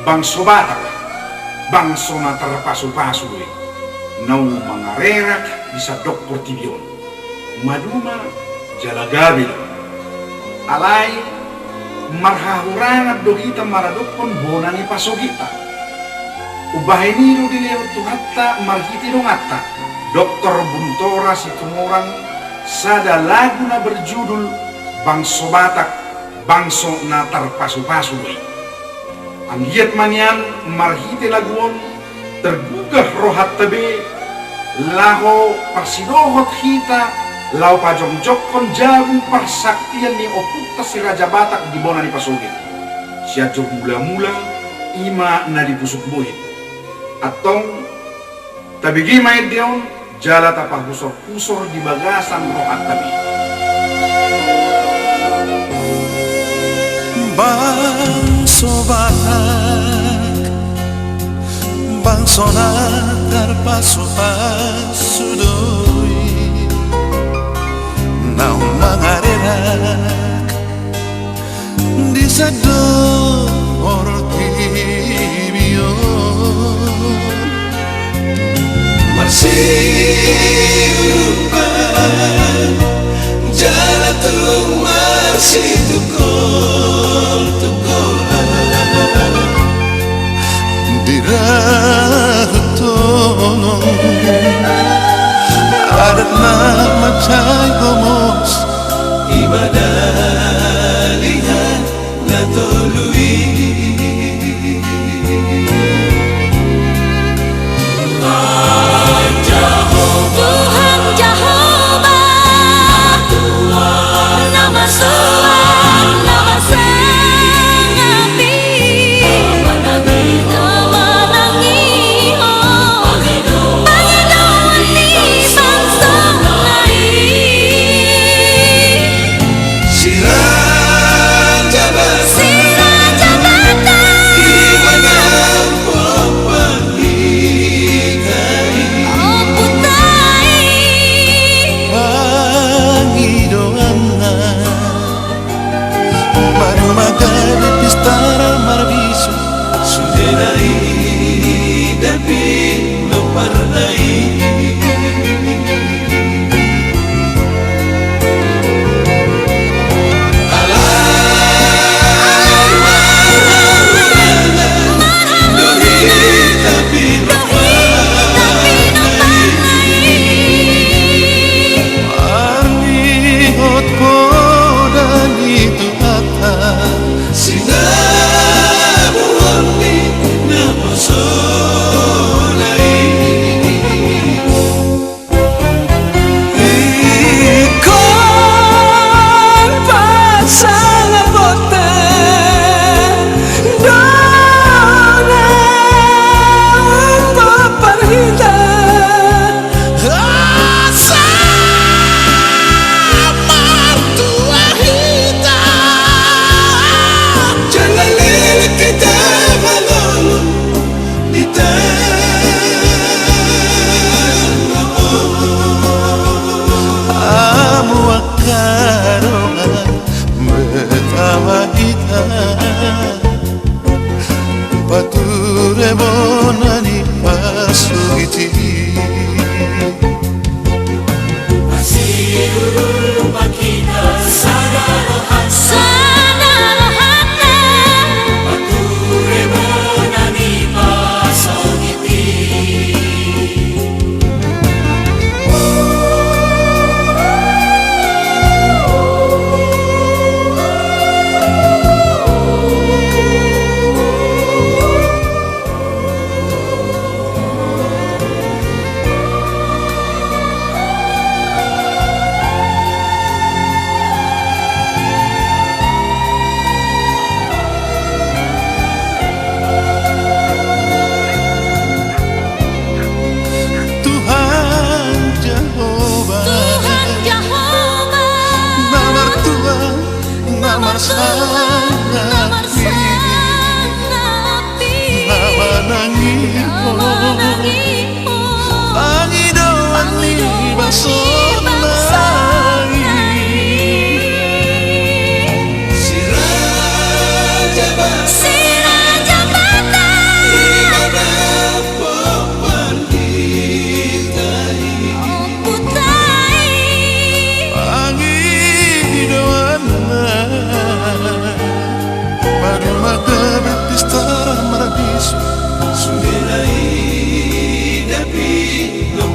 bangso Batak, bangso na terpasu-pasu nau mangarerak bisa Dr. Tibion maduma jalagabil alai marhahuranat dogita maradukon bonani pasogita ubahiniru dileo tuhatta marhiti dongatta Dr. Buntora situmorang sada lagu na berjudul bangso Batak bangso na terpasu-pasu ang giat manian marhiti laguon tergugah rohat tabe laho pasidohot hita lau pajong-jokon jagung parsaktian ni oputta si Raja Batak di bona ni pasogit siajur mula-mula ima na dipusuk buhit atong tabigi maid dion jala tapah husor-husor di bagasan rohat tabe bangso Batak bangso na terpasu-pasu doi nau mangarerak di sador tibio marsiupan jalan tung marsi tukol diratono adat nama cai gomos ibadalihan na tolui Tuhan Jehovah nama Tuhan nama Sang Api nama Nangiho Pangidoan ni bangsa lain si Raja Batak imanang pepalikai putai pangidoana baru magari pistara marbisu sudenai dapi loparnai Pature bonani pasugiti Masih lupa kita sadar rohana Pature bonani pasogiti Namar Sanapi Nama Nangiho Pangidoan ni bangsa lain si Raja Batak Magari pistara marabiso Sumirai dapi lo